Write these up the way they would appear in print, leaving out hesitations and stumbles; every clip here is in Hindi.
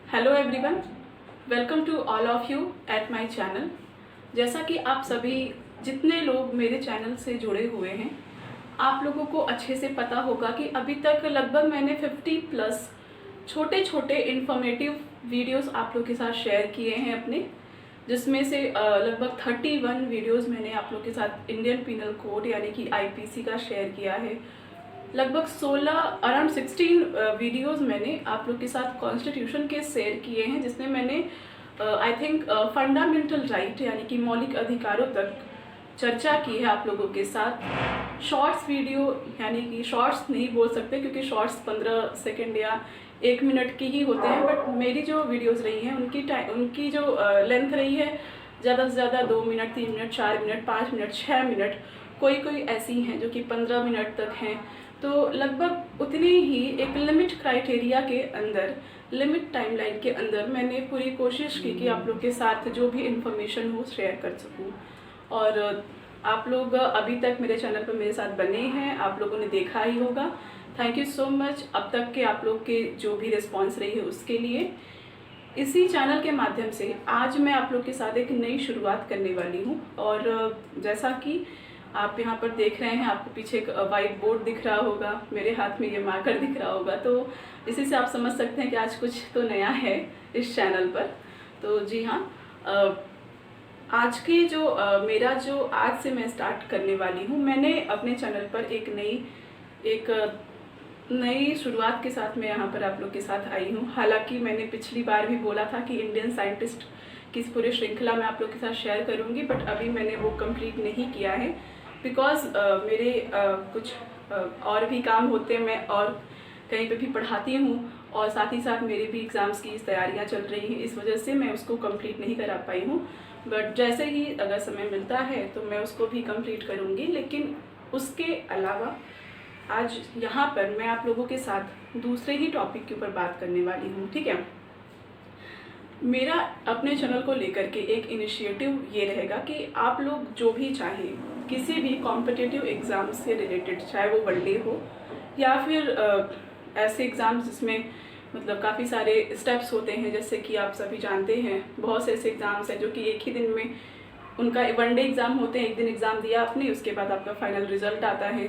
Hello everyone, welcome to all of you at my channel. जैसा कि आप सभी जितने लोग मेरे चैनल से जुड़े हुए हैं, आप लोगों को अच्छे से पता होगा कि अभी तक लगभग मैंने 50 प्लस छोटे छोटे इन्फॉर्मेटिव वीडियोस आप लोगों के साथ शेयर किए हैं अपने, जिसमें से लगभग 31 वीडियोस मैंने आप लोगों के साथ इंडियन पिनल कोड यानी कि आईपीसी का शेयर किया है। लगभग 16 अराउंड 16 वीडियोस मैंने आप लोग के साथ कॉन्स्टिट्यूशन के शेयर किए हैं, जिसमें मैंने आई थिंक फंडामेंटल राइट यानी कि मौलिक अधिकारों तक चर्चा की है आप लोगों के साथ। शॉर्ट्स वीडियो यानी कि शॉर्ट्स नहीं बोल सकते क्योंकि शॉर्ट्स 15 सेकेंड या 1 मिनट की ही होते हैं, बट मेरी जो वीडियोस रही हैं उनकी जो लेंथ रही है ज़्यादा से ज़्यादा 2 minute, 3 minute, 4 minute, 5 minute, 6 minute, कोई ऐसी हैं जो कि 15 मिनट तक हैं। तो लगभग उतनी ही एक लिमिट क्राइटेरिया के अंदर, लिमिट टाइमलाइन के अंदर मैंने पूरी कोशिश की कि आप लोग के साथ जो भी इंफॉर्मेशन हो शेयर कर सकूं। और आप लोग अभी तक मेरे चैनल पर मेरे साथ बने हैं, आप लोगों ने देखा ही होगा। थैंक यू सो मच अब तक के आप लोग के जो भी रिस्पॉन्स रही है उसके लिए। इसी चैनल के माध्यम से आज मैं आप लोग के साथ एक नई शुरुआत करने वाली हूँ। और जैसा कि आप यहाँ पर देख रहे हैं, आपको पीछे एक वाइट बोर्ड दिख रहा होगा, मेरे हाथ में ये मार्कर दिख रहा होगा, तो इसी से आप समझ सकते हैं कि आज कुछ तो नया है इस चैनल पर। तो जी हाँ, आज की जो मेरा जो आज से मैं स्टार्ट करने वाली हूँ, मैंने अपने चैनल पर एक नई शुरुआत के साथ मैं यहाँ पर आप लोग के साथ आई हूँ। हालांकि मैंने पिछली बार भी बोला था कि इंडियन साइंटिस्ट की इस पूरे श्रृंखला में आप लोग के साथ शेयर करूँगी, बट अभी मैंने वो कंप्लीट नहीं किया है बिकॉज मेरे कुछ और भी काम होते हैं। मैं और कहीं पे भी पढ़ाती हूँ और साथ ही साथ मेरे भी एग्ज़ाम्स की तैयारियाँ चल रही हैं, इस वजह से मैं उसको कंप्लीट नहीं करा पाई हूँ। बट जैसे ही अगर समय मिलता है तो मैं उसको भी कंप्लीट करूँगी। लेकिन उसके अलावा आज यहाँ पर मैं आप लोगों के साथ दूसरे ही टॉपिक के ऊपर बात करने वाली हूँ। ठीक है, मेरा अपने चैनल को लेकर के एक इनिशिएटिव ये रहेगा कि आप लोग जो भी चाहें किसी भी कॉम्पिटिटिव एग्ज़ाम से रिलेटेड, चाहे वो वनडे हो या फिर ऐसे एग्ज़ाम्स जिसमें मतलब काफ़ी सारे स्टेप्स होते हैं, जैसे कि आप सभी जानते हैं बहुत से ऐसे एग्ज़ाम्स हैं जो कि एक ही दिन में उनका वनडे एग्ज़ाम होते हैं। एक दिन एग्ज़ाम दिया आपने, उसके बाद आपका फाइनल रिजल्ट आता है।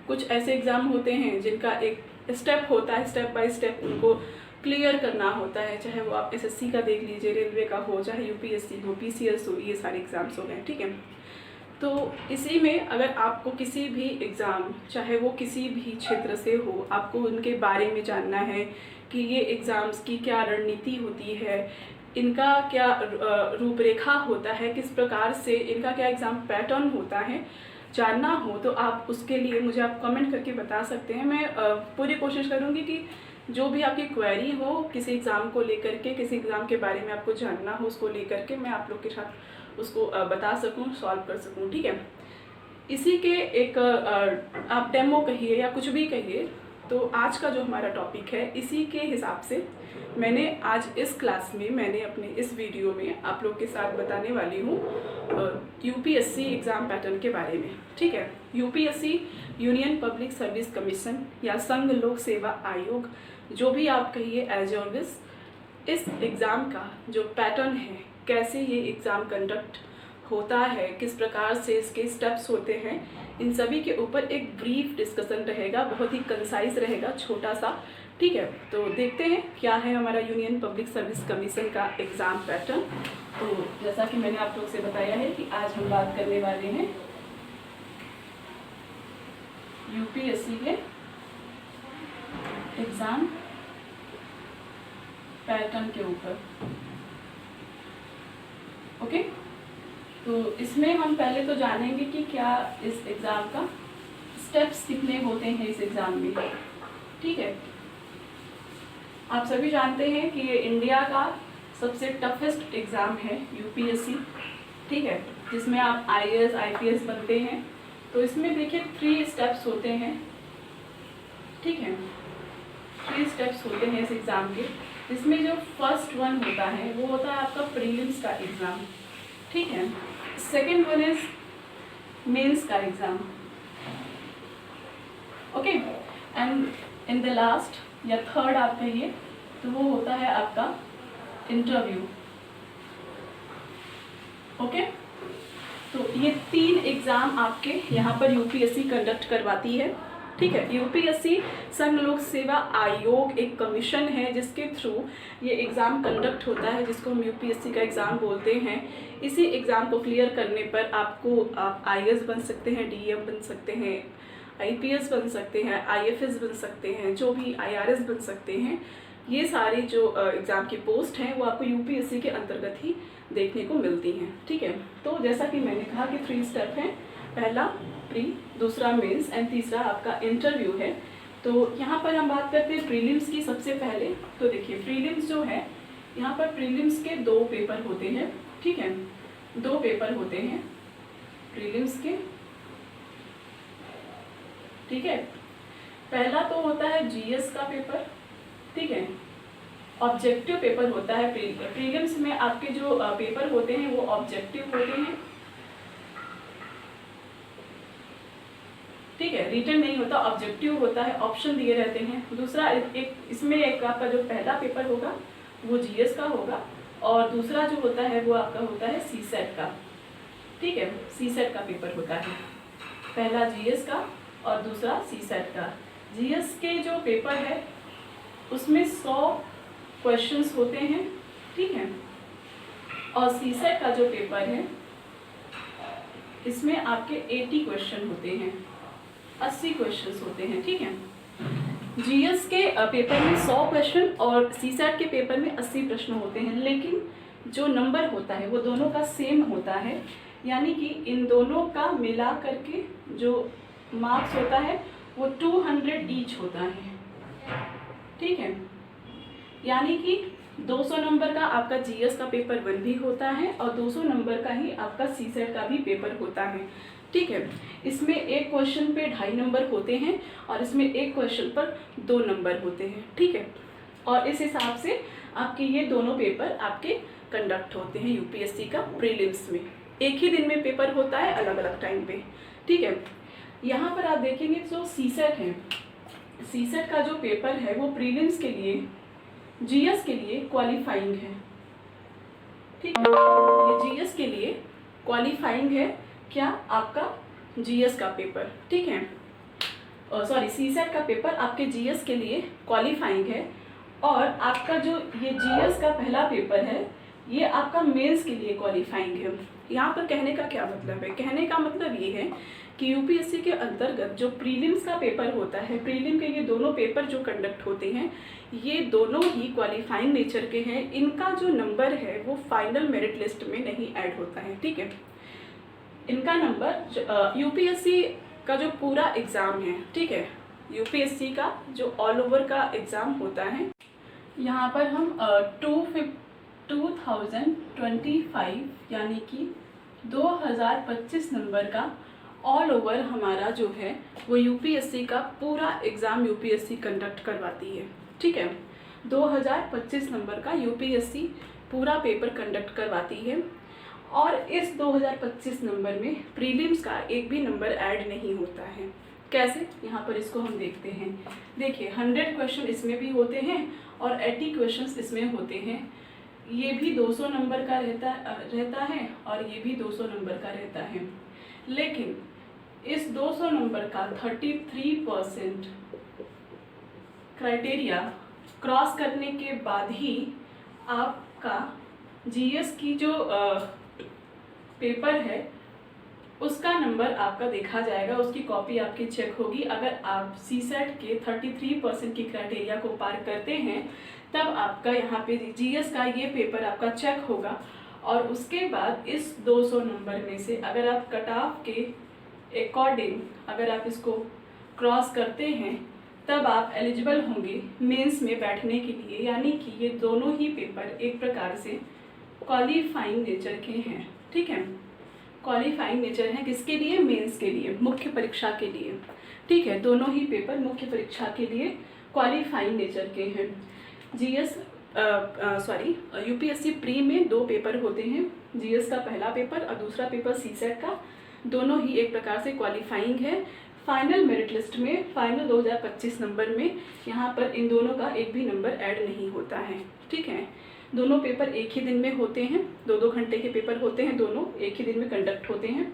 कुछ ऐसे एग्ज़ाम होते हैं जिनका एक स्टेप होता है, स्टेप बाय स्टेप उनको क्लियर करना होता है, चाहे वो आप एसएससी का देख लीजिए, रेलवे का हो, चाहे यूपीएससी हो, पीसीएस हो, ये सारे एग्ज़ाम्स हो गए। ठीक है, तो इसी में अगर आपको किसी भी एग्ज़ाम, चाहे वो किसी भी क्षेत्र से हो, आपको उनके बारे में जानना है कि ये एग्ज़ाम्स की क्या रणनीति होती है, इनका क्या रूपरेखा होता है, किस प्रकार से इनका क्या एग्ज़ाम पैटर्न होता है, जानना हो तो आप उसके लिए मुझे आप कमेंट करके बता सकते हैं। मैं पूरी कोशिश करूँगी कि जो भी आपकी क्वेरी हो किसी एग्ज़ाम को लेकर के, किसी एग्ज़ाम के बारे में आपको जानना हो, उसको लेकर के मैं आप लोग के साथ उसको बता सकूं, सॉल्व कर सकूं। ठीक है, इसी के एक आप डेमो कहिए या कुछ भी कहिए, तो आज का जो हमारा टॉपिक है इसी के हिसाब से मैंने आज इस क्लास में, मैंने अपने इस वीडियो में आप लोग के साथ बताने वाली हूँ यूपीएससी एग्ज़ाम पैटर्न के बारे में। ठीक है, UPSC union public service commission या संघ लोक सेवा आयोग, जो भी आप कहिए एज ऑलवेज, इस एग्ज़ाम का जो पैटर्न है, कैसे ये एग्ज़ाम कंडक्ट होता है, किस प्रकार से इसके स्टेप्स होते हैं, इन सभी के ऊपर एक ब्रीफ डिस्कशन रहेगा, बहुत ही कंसाइज रहेगा, छोटा सा। ठीक है, तो देखते हैं क्या है हमारा यूनियन पब्लिक सर्विस कमीशन का एग्ज़ाम पैटर्न। तो जैसा कि मैंने आप लोग से बताया है कि आज हम बात करने वाले हैं यूपीएससी के एग्ज़ाम पैटर्न के ऊपर। ओके, तो इसमें हम पहले तो जानेंगे कि क्या इस एग्ज़ाम का स्टेप्स कितने होते हैं इस एग्ज़ाम में। ठीक है, आप सभी जानते हैं कि ये इंडिया का सबसे टफेस्ट एग्ज़ाम है यूपीएससी। ठीक है, जिसमें आप आईएएस आईपीएस बनते हैं। तो इसमें देखिए 3 स्टेप्स होते हैं। ठीक है, 3 स्टेप्स होते हैं इस एग्ज़ाम के। इसमें जो फर्स्ट वन होता है वो होता है आपका प्रीलिम्स का एग्ज़ाम। ठीक है, सेकेंड वन इज मेंस का exam. Okay, and in the last या थर्ड आप कहिए तो वो होता है आपका इंटरव्यू। ओके, तो ये 3 एग्ज़ाम आपके यहाँ पर यूपीएससी कंडक्ट करवाती है। ठीक है, यूपीएससी संघ लोक सेवा आयोग एक कमीशन है जिसके थ्रू ये एग्ज़ाम कंडक्ट होता है, जिसको हम यूपीएससी का एग्ज़ाम बोलते हैं। इसी एग्ज़ाम को क्लियर करने पर आप आईएएस बन सकते हैं, डीएम बन सकते हैं, आईपीएस बन सकते हैं, आईएफएस बन सकते हैं, जो भी आईआरएस बन सकते हैं। ये सारी जो एग्ज़ाम की पोस्ट हैं वो आपको यूपीएससी के अंतर्गत ही देखने को मिलती हैं। ठीक है, तो जैसा कि मैंने कहा कि 3 स्टेप हैं, पहला प्री, दूसरा मेंस एंड तीसरा आपका इंटरव्यू है। तो यहाँ पर हम बात करते हैं प्रीलिम्स की सबसे पहले। तो देखिए प्रीलिम्स जो है, यहाँ पर प्रीलिम्स के 2 पेपर होते हैं। ठीक है, 2 पेपर होते हैं प्रीलिम्स के। ठीक है, पहला तो होता है जीएस का पेपर। ठीक है, ऑब्जेक्टिव पेपर होता है। प्रीलिम्स में आपके जो पेपर होते हैं वो ऑब्जेक्टिव होते हैं। ठीक है, रिटन नहीं होता, ऑब्जेक्टिव होता है, ऑप्शन दिए रहते हैं। दूसरा इसमें एक आपका जो पहला पेपर होगा वो जीएस का होगा और दूसरा जो होता है वो आपका होता है सीसेट का। ठीक है, सीसेट का पेपर होता है, पहला जीएस का और दूसरा सीसेट का। जीएस के जो पेपर है उसमें 100 क्वेश्चंस होते हैं। ठीक है, और सीसेट का जो पेपर है इसमें आपके 80 क्वेश्चन होते हैं, 80 क्वेश्चंस होते हैं। ठीक है, जीएस के पेपर में 100 क्वेश्चन और सीसेट के पेपर में 80 प्रश्न होते हैं, लेकिन जो नंबर होता है वो दोनों का सेम होता है, यानी कि इन दोनों का मिला करके जो मार्क्स होता है वो 200 ईच होता है। ठीक है, यानी कि 200 नंबर का आपका जीएस का पेपर 1 भी होता है और 200 नंबर का ही आपका सीसेट का भी पेपर होता है। ठीक है, इसमें एक क्वेश्चन पे 2.5 नंबर होते हैं और इसमें एक क्वेश्चन पर 2 नंबर होते हैं। ठीक है, और इस हिसाब से आपके ये दोनों पेपर आपके कंडक्ट होते हैं यूपीएससी का प्रीलिम्स में। एक ही दिन में पेपर होता है, अलग अलग टाइम पे। ठीक है, यहाँ पर आप देखेंगे जो सीसेट है, सीसेट का जो पेपर है वो प्रीलिम्स के लिए, जीएस के लिए क्वालिफाइंग है। ठीक है, ये जीएस के लिए क्वालिफाइंग है। क्या आपका जीएस का पेपर, ठीक है, सॉरी सीसेट का पेपर आपके जीएस के लिए क्वालिफाइंग है और आपका जो ये जीएस का पहला पेपर है ये आपका मेंस के लिए क्वालिफाइंग है। यहाँ पर कहने का क्या मतलब है? कहने का मतलब ये है कि यूपीएससी के अंतर्गत जो प्रीलिम्स का पेपर होता है, प्रीलिम के ये दोनों पेपर जो कंडक्ट होते हैं ये दोनों ही क्वालिफाइंग नेचर के हैं। इनका जो नंबर है वो फाइनल मेरिट लिस्ट में नहीं ऐड होता है। ठीक है, इनका नंबर यूपीएससी का जो पूरा एग्ज़ाम है, ठीक है, यूपीएससी का जो ऑल ओवर का एग्ज़ाम होता है, यहाँ पर हम 2025 यानी कि 2025 नंबर का ऑल ओवर हमारा जो है वो यूपीएससी का पूरा एग्ज़ाम यूपीएससी कंडक्ट करवाती है। ठीक है, 2025 नंबर का यूपीएससी पूरा पेपर कंडक्ट करवाती है और इस 2025 नंबर में प्रीलिम्स का एक भी नंबर ऐड नहीं होता है। कैसे? यहाँ पर इसको हम देखते हैं। देखिए 100 क्वेश्चन इसमें भी होते हैं और 80 क्वेश्चंस इसमें होते हैं। ये भी 200 नंबर का रहता है और ये भी 200 नंबर का रहता है, लेकिन इस 200 नंबर का 33% क्राइटेरिया क्रॉस करने के बाद ही आपका जीएस की जो पेपर है उसका नंबर आपका देखा जाएगा, उसकी कॉपी आपकी चेक होगी। अगर आप सीसेट के 33% की क्राइटेरिया को पार करते हैं तब आपका यहाँ पे जीएस का ये पेपर आपका चेक होगा और उसके बाद इस 200 नंबर में से अगर आप कट ऑफ के अकॉर्डिंग अगर आप इसको क्रॉस करते हैं तब आप एलिजिबल होंगे मेंस में बैठने के लिए। यानी कि ये दोनों ही पेपर एक प्रकार से क्वालिफाइंग नेचर के हैं। ठीक है, क्वालिफाइंग नेचर है किसके लिए? मेंस के लिए, मुख्य परीक्षा के लिए। ठीक है, दोनों ही पेपर मुख्य परीक्षा के लिए क्वालिफाइंग नेचर के हैं। जीएस यूपीएससी प्री में 2 पेपर होते हैं, जीएस का पहला पेपर और दूसरा पेपर सीसेट का। दोनों ही एक प्रकार से क्वालिफाइंग है। फाइनल मेरिट लिस्ट में फाइनल 2025 नंबर में यहाँ पर इन दोनों का एक भी नंबर ऐड नहीं होता है। ठीक है, दोनों पेपर एक ही दिन में होते हैं, 2-2 घंटे के पेपर होते हैं, दोनों एक ही दिन में कंडक्ट होते हैं,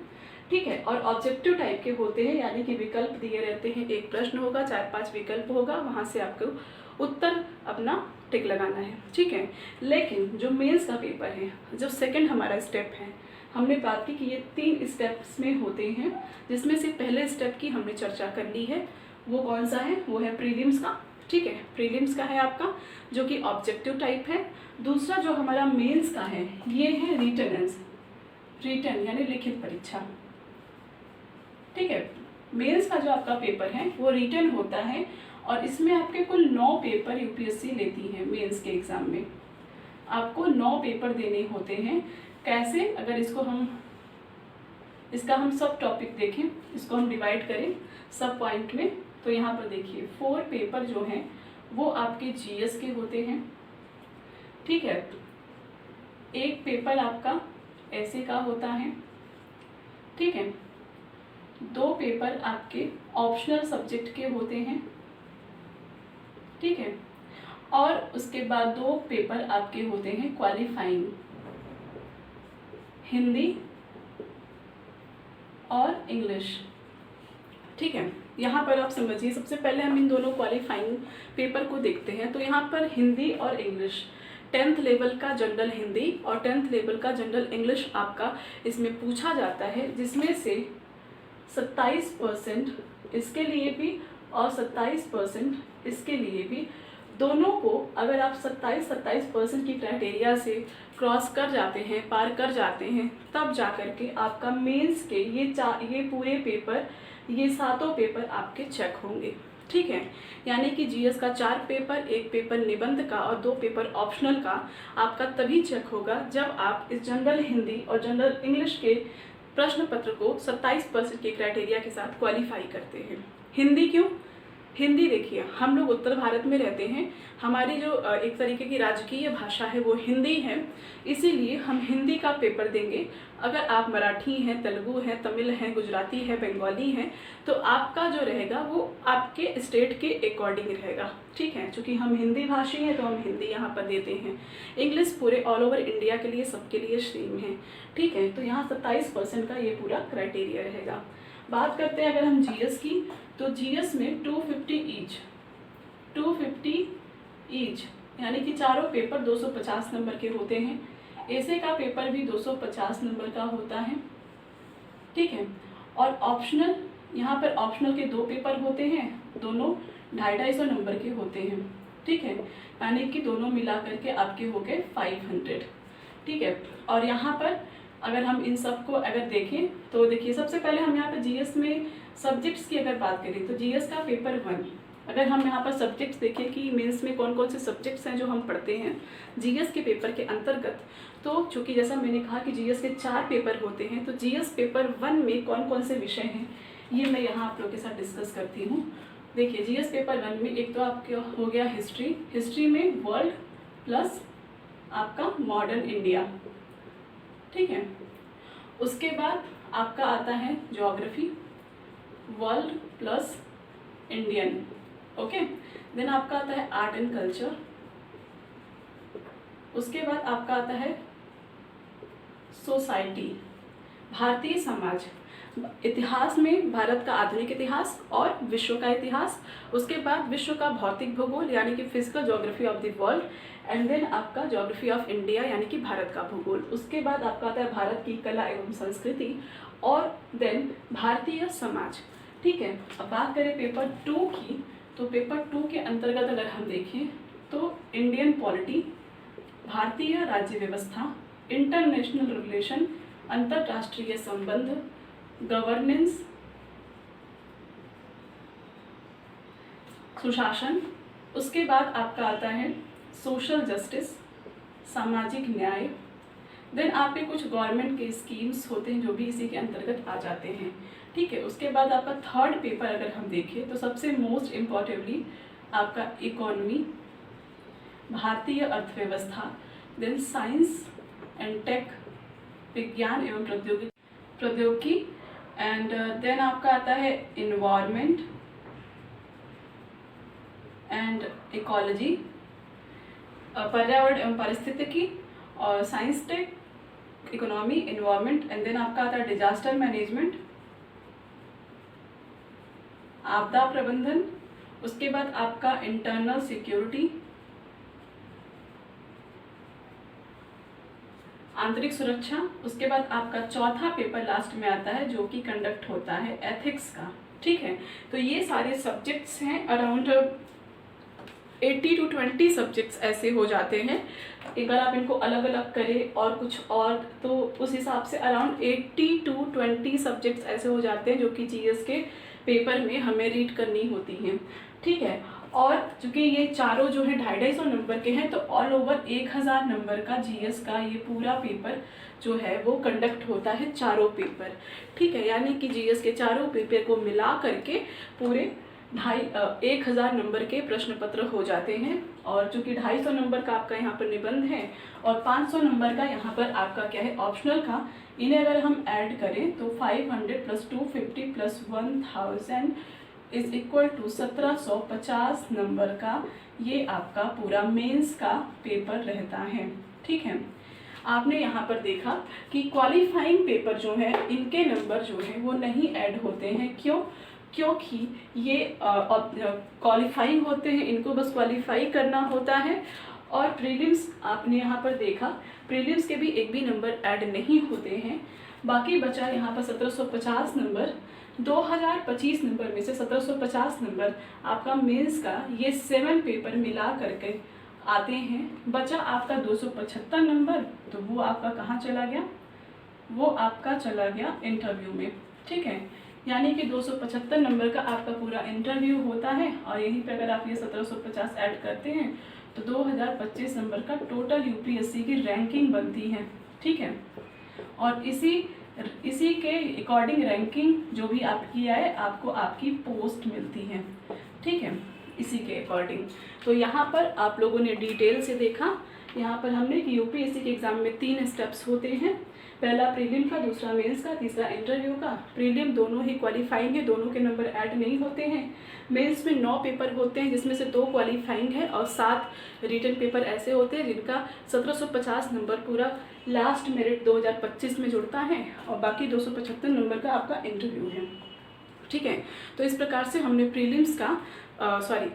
ठीक है। और ऑब्जेक्टिव टाइप के होते हैं, यानी कि विकल्प दिए रहते हैं, एक प्रश्न होगा, 4-5 विकल्प होगा, वहाँ से आपको उत्तर अपना टिक लगाना है, ठीक है। लेकिन जो मेंस का पेपर है, जो सेकंड हमारा स्टेप है, हमने बात की कि ये 3 स्टेप्स में होते हैं, जिसमें से पहले स्टेप की हमने चर्चा कर ली है। वो कौन सा है? वो है प्रीलिम्स का, ठीक है। प्रीलिम्स का है आपका, जो कि ऑब्जेक्टिव टाइप है। दूसरा जो हमारा मेंस का है, ये है रिटन यानी लिखित परीक्षा, ठीक है। मेंस का जो आपका पेपर है वो रिटन होता है, और इसमें आपके कुल 9 पेपर यूपीएससी लेती है। मेंस के एग्ज़ाम में आपको 9 पेपर देने होते हैं। कैसे? अगर इसका हम सब टॉपिक देखें, इसको हम डिवाइड करें सब पॉइंट में, तो यहाँ पर देखिए 4 पेपर जो हैं वो आपके जीएस के होते हैं, ठीक है। एक पेपर आपका ऐसे का होता है, ठीक है। 2 पेपर आपके ऑप्शनल सब्जेक्ट के होते हैं, ठीक है। और उसके बाद 2 पेपर आपके होते हैं क्वालिफाइंग, हिंदी और इंग्लिश, ठीक है। यहाँ पर आप समझिए, सबसे पहले हम इन दोनों क्वालिफाइंग पेपर को देखते हैं। तो यहाँ पर हिंदी और इंग्लिश, 10th लेवल का जनरल हिंदी और 10th लेवल का जनरल इंग्लिश आपका इसमें पूछा जाता है, जिसमें से 27% इसके लिए भी और 27% इसके लिए भी। दोनों को अगर आप 27% की क्राइटेरिया से क्रॉस कर जाते हैं, पार कर जाते हैं, तब जा कर के आपका मेंस के ये पूरे पेपर, ये 7 पेपर आपके चेक होंगे, ठीक है। यानी कि जीएस का 4 पेपर, 1 पेपर निबंध का और 2 पेपर ऑप्शनल का आपका तभी चेक होगा जब आप इस जनरल हिंदी और जनरल इंग्लिश के प्रश्न पत्र को 27% के क्राइटेरिया के साथ क्वालिफाई करते हैं। हिंदी क्यों? हिंदी देखिए, हम लोग उत्तर भारत में रहते हैं, हमारी जो एक तरीके की राजकीय भाषा है वो हिंदी है, इसीलिए हम हिंदी का पेपर देंगे। अगर आप मराठी हैं, तेलुगु हैं, तमिल हैं, गुजराती है, बंगाली हैं, तो आपका जो रहेगा वो आपके स्टेट के अकॉर्डिंग रहेगा, ठीक है। चूँकि हम हिंदी भाषी हैं तो हम हिंदी यहाँ पर देते हैं। इंग्लिश पूरे ऑल ओवर इंडिया के लिए, सबके लिए सेम है, ठीक है। तो यहाँ 27% का ये पूरा क्राइटेरिया रहेगा। बात करते हैं अगर हम जीएस की, तो जीएस में 250 ईच, यानी कि चारों पेपर 250 नंबर के होते हैं। ऐसे का पेपर भी 250 नंबर का होता है, ठीक है। और ऑप्शनल, यहाँ पर ऑप्शनल के 2 पेपर होते हैं, दोनों 250 नंबर के होते हैं, ठीक है। यानी कि दोनों मिला करके आपके हो गए 500, ठीक है। और यहाँ पर अगर हम इन सब को अगर देखें तो देखिए, सबसे पहले हम यहाँ पर जीएस में सब्जेक्ट्स की अगर बात करें तो जीएस का पेपर 1, अगर हम यहाँ पर सब्जेक्ट्स देखें कि मेंस में कौन कौन से सब्जेक्ट्स हैं जो हम पढ़ते हैं जीएस के पेपर के अंतर्गत, तो चूँकि जैसा मैंने कहा कि जीएस के 4 पेपर होते हैं, तो जीएस पेपर 1 में कौन कौन से विषय हैं ये मैं यहाँ आप लोग के साथ डिस्कस करती हूँ। देखिए, जीएस पेपर 1 में एक तो आपका हो गया हिस्ट्री में वर्ल्ड प्लस आपका मॉडर्न इंडिया, ठीक है। उसके बाद आपका आता है geography, world plus Indian, okay. Then आपका आता है आर्ट एंड कल्चर। उसके बाद आपका आता है सोसाइटी, भारतीय समाज, इतिहास में भारत का आधुनिक इतिहास और विश्व का इतिहास। उसके बाद विश्व का भौतिक भूगोल यानी कि physical geography of the world, and then आपका ज्योग्राफी ऑफ इंडिया यानी कि भारत का भूगोल। उसके बाद आपका आता है भारत की कला एवं संस्कृति, और देन भारतीय समाज, ठीक है। अब बात करें पेपर 2 की, तो पेपर 2 के अंतर्गत अगर हम देखें तो इंडियन पॉलिटी, भारतीय राज्य व्यवस्था, इंटरनेशनल रिलेशन, अंतर्राष्ट्रीय संबंध, गवर्नेंस, सुशासन। उसके बाद आपका आता है सोशल जस्टिस, सामाजिक न्याय। देन आपके कुछ गवर्नमेंट के स्कीम्स होते हैं जो भी इसी के अंतर्गत आ जाते हैं, ठीक है। उसके बाद आपका 3rd पेपर अगर हम देखें तो सबसे मोस्ट इम्पॉर्टेंटली आपका इकोनॉमी, भारतीय अर्थव्यवस्था, देन साइंस एंड टेक, विज्ञान एवं प्रौद्योगिकी, एंड देन आपका आता है इन्वायरमेंट एंड इकोलॉजी, पर्यावरण एवं पारिस्थितिकी, और science tech, economy, environment, and then आपका आता है डिजास्टर मैनेजमेंट, आपदा प्रबंधन, उसके बाद आपका इंटरनल सिक्योरिटी, आंतरिक सुरक्षा, उसके बाद आपका चौथा पेपर लास्ट में आता है जो कि कंडक्ट होता है एथिक्स का। ठीक है, तो ये सारे सब्जेक्ट्स हैं, अराउंड 80 to 20 सब्जेक्ट्स ऐसे हो जाते हैं। एक बार आप इनको अलग अलग करें और कुछ और, तो उस हिसाब से अराउंड 80 to 20 सब्जेक्ट्स ऐसे हो जाते हैं जो कि जीएस के पेपर में हमें रीड करनी होती हैं। ठीक है, और चूंकि ये चारों जो है 250 नंबर के हैं, तो ऑल ओवर 1000 नंबर का जीएस का ये पूरा पेपर जो है वो कंडक्ट होता है, चारों पेपर। ठीक है, यानी कि जीएस के चारों पेपर को मिला करके पूरे 1000 नंबर के प्रश्न पत्र हो जाते हैं। और चूंकि 250 नंबर का आपका यहाँ पर निबंध है और 500 नंबर का यहाँ पर आपका क्या है ऑप्शनल का, इन्हें अगर हम ऐड करें तो 500 + 250 + 1000 इज इक्वल टू 1750 नंबर का ये आपका पूरा मेंस का पेपर रहता है। ठीक है, आपने यहाँ पर देखा कि क्वालिफाइंग पेपर जो है इनके नंबर जो है वो नहीं ऐड होते हैं। क्यों? क्योंकि ये क्वालिफाइंग होते हैं, इनको बस क्वालिफाई करना होता है। और प्रीलिम्स आपने यहाँ पर देखा, प्रीलिम्स के भी एक भी नंबर ऐड नहीं होते हैं। बाकी बचा यहाँ पर 1750 नंबर, 2025 नंबर में से 1750 नंबर आपका मेंस का ये 7 पेपर मिला करके आते हैं। बचा आपका 275 नंबर, तो वो आपका कहाँ चला गया? वो आपका चला गया इंटरव्यू में। ठीक है, यानी कि 275 नंबर का आपका पूरा इंटरव्यू होता है, और यहीं पे अगर आप ये 1750 ऐड करते हैं तो 2025 नंबर का टोटल यूपीएससी की रैंकिंग बनती है। ठीक है, और इसी के अकॉर्डिंग रैंकिंग जो भी आपकी आए, आपको आपकी पोस्ट मिलती है। ठीक है, इसी के अकॉर्डिंग। तो यहाँ पर आप लोगों ने डिटेल से देखा, यहाँ पर हमने कि यूपीएससी के एग्ज़ाम में 3 स्टेप्स होते हैं, पहला प्रीलिम का, दूसरा मेंस का, तीसरा इंटरव्यू का। प्रीलिम दोनों ही क्वालिफाइंग है, दोनों के नंबर ऐड नहीं होते हैं। मेंस में 9 पेपर होते हैं जिसमें से 2 क्वालिफाइंग है और 7 रिटन पेपर ऐसे होते हैं जिनका 1750 नंबर पूरा लास्ट मेरिट 2025 में जुड़ता है, और बाकी 275 नंबर का आपका इंटरव्यू है। ठीक है, तो इस प्रकार से हमने प्रीलिम्स का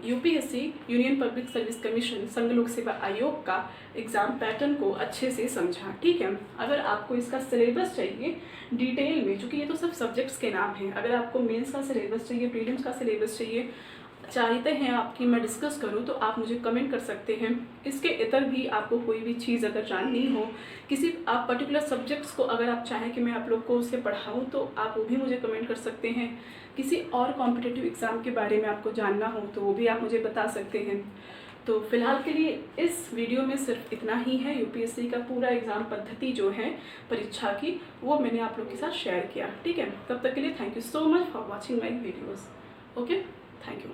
UPSC union public service commission संघ लोक सेवा आयोग का एग्ज़ाम पैटर्न को अच्छे से समझा। ठीक है, अगर आपको इसका सिलेबस चाहिए डिटेल में, चूँकि ये तो सब सब्जेक्ट्स के नाम हैं, अगर आपको मेंस का सिलेबस चाहिए, प्रीलिम्स का सिलेबस चाहते हैं आपकी मैं डिस्कस करूं, तो आप मुझे कमेंट कर सकते हैं। इसके इतर भी आपको कोई भी चीज़ अगर जाननी हो, किसी आप पर्टिकुलर सब्जेक्ट्स को अगर आप चाहें कि मैं आप लोग को उससे पढ़ाऊं, तो आप वो भी मुझे कमेंट कर सकते हैं। किसी और कॉम्पिटिटिव एग्ज़ाम के बारे में आपको जानना हो तो वो भी आप मुझे बता सकते हैं। तो फिलहाल के लिए इस वीडियो में सिर्फ इतना ही है। यूपीएससी का पूरा एग्ज़ाम पद्धति जो है परीक्षा की, वो मैंने आप लोग के साथ शेयर किया। ठीक है, तब तक के लिए thank you so much for watching my videos. Okay, thank you.